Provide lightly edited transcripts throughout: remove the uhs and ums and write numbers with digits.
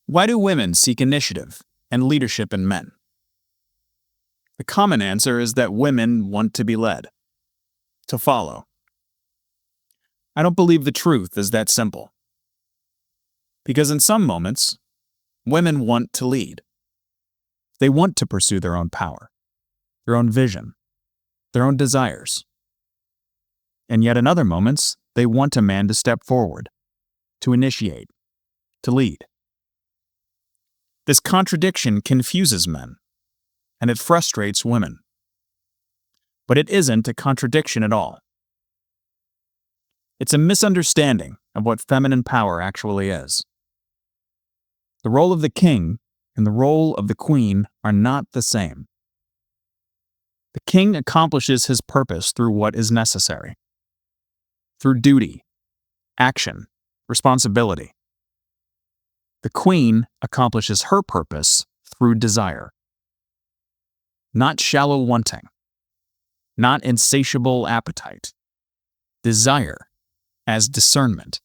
Why do women seek initiative and leadership in men? The common answer is that women want to be led, to follow. I don't believe the truth is that simple. Because in some moments, women want to lead. They want to pursue their own power, their own vision, their own desires. And yet in other moments, they want a man to step forward, to initiate, to lead. This contradiction confuses men, and it frustrates women. But it isn't a contradiction at all. It's a misunderstanding of what feminine power actually is. The role of the king and the role of the queen are not the same. The king accomplishes his purpose through what is necessary, through duty, action, responsibility. The queen accomplishes her purpose through desire. Not shallow wanting, not insatiable appetite. Desire as discernment.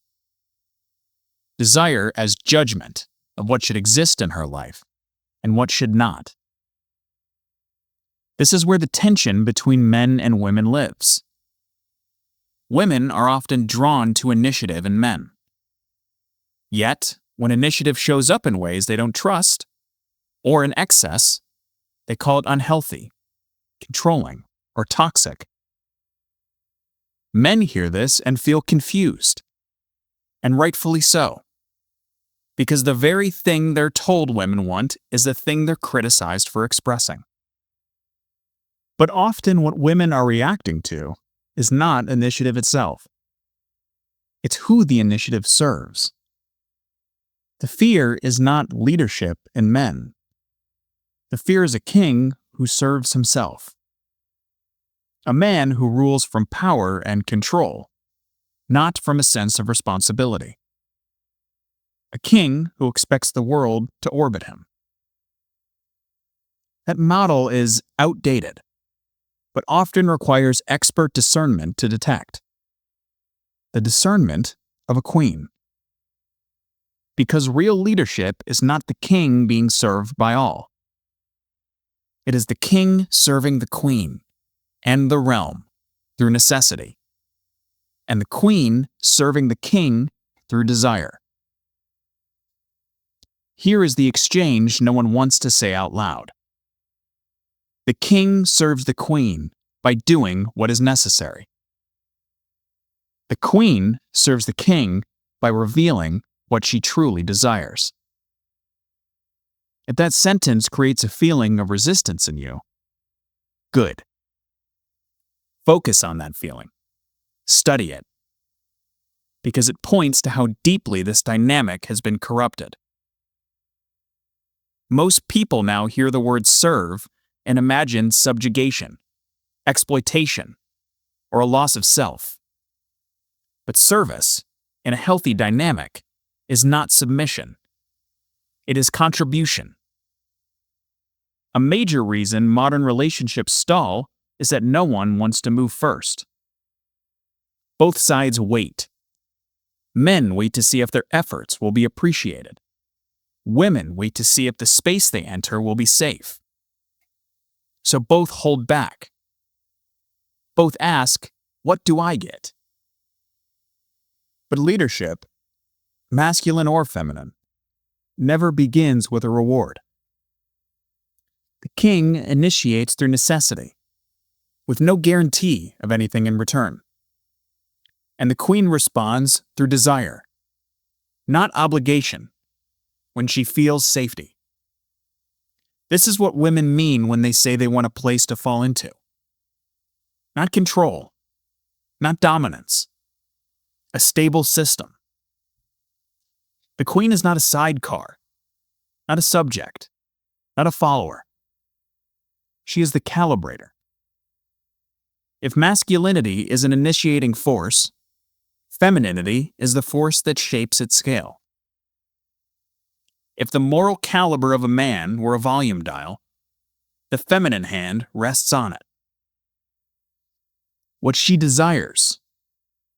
Desire as judgment of what should exist in her life and what should not. This is where the tension between men and women lives. Women are often drawn to initiative in men. Yet, when initiative shows up in ways they don't trust, or in excess, they call it unhealthy, controlling, or toxic. Men hear this and feel confused, and rightfully so, because the very thing they're told women want is the thing they're criticized for expressing. But often what women are reacting to is not initiative itself. It's who the initiative serves. The fear is not leadership in men. The fear is a king who serves himself. A man who rules from power and control, not from a sense of responsibility. A king who expects the world to orbit him. That model is outdated, but often requires expert discernment to detect. The discernment of a queen. Because real leadership is not the king being served by all. It is the king serving the queen and the realm through necessity, and the queen serving the king through desire. Here is the exchange no one wants to say out loud. The king serves the queen by doing what is necessary. The queen serves the king by revealing what she truly desires. If that sentence creates a feeling of resistance in you, good. Focus on that feeling. Study it. Because it points to how deeply this dynamic has been corrupted. Most people now hear the word serve and imagine subjugation, exploitation, or a loss of self. But service, in a healthy dynamic, is not submission. It is contribution. A major reason modern relationships stall is that no one wants to move first. Both sides wait. Men wait to see if their efforts will be appreciated. Women wait to see if the space they enter will be safe. So both hold back. Both ask, what do I get? But leadership, masculine or feminine, never begins with a reward. The king initiates through necessity, with no guarantee of anything in return. And the queen responds through desire, not obligation, when she feels safety. This is what women mean when they say they want a place to fall into. Not control, not dominance, a stable system. The queen is not a sidecar, not a subject, not a follower. She is the calibrator. If masculinity is an initiating force, femininity is the force that shapes its scale. If the moral caliber of a man were a volume dial, the feminine hand rests on it. What she desires,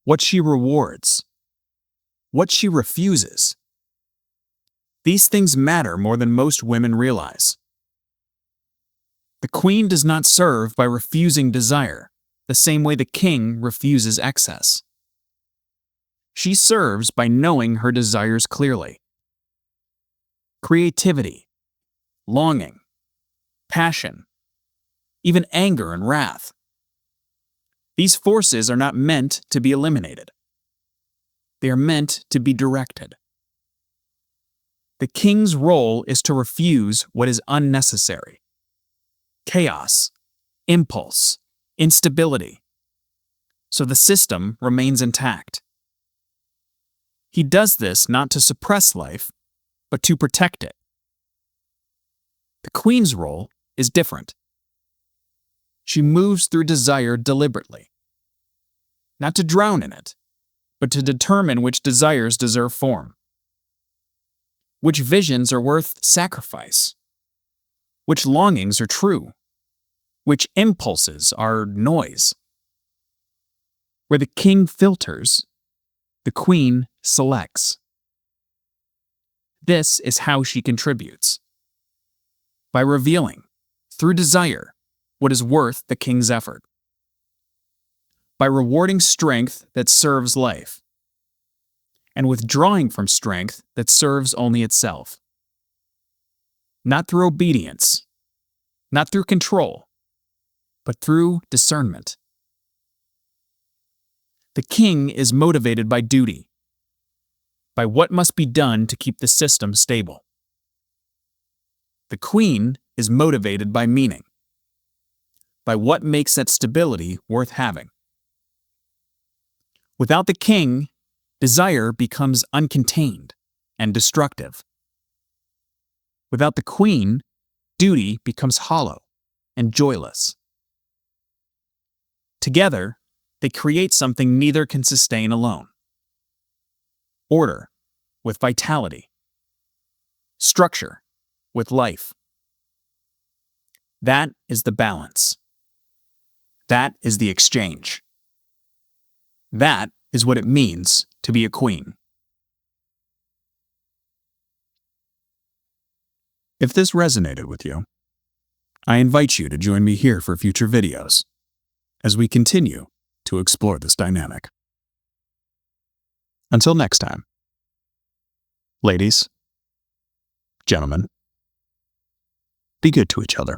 what she rewards, what she refuses, These things matter more than most women realize. The queen does not serve by refusing desire, the same way the king refuses excess. She serves by knowing her desires clearly. Creativity, longing, passion, even anger and wrath. These forces are not meant to be eliminated. They are meant to be directed. The king's role is to refuse what is unnecessary. Chaos, impulse, instability. So the system remains intact. He does this not to suppress life, but to protect it. The queen's role is different. She moves through desire deliberately, not to drown in it, but to determine which desires deserve form, which visions are worth sacrifice, which longings are true, which impulses are noise. Where the king filters, the queen selects. This is how she contributes. By revealing, through desire, what is worth the king's effort. By rewarding strength that serves life, and withdrawing from strength that serves only itself. Not through obedience, not through control, but through discernment. The king is motivated by duty, by what must be done to keep the system stable. The queen is motivated by meaning, by what makes that stability worth having. Without the king, desire becomes uncontained and destructive. Without the queen, duty becomes hollow and joyless. Together, they create something neither can sustain alone. Order with vitality. Structure with life. That is the balance. That is the exchange. That is what it means to be a queen. If this resonated with you, I invite you to join me here for future videos as we continue to explore this dynamic. Until next time, ladies, gentlemen, be good to each other.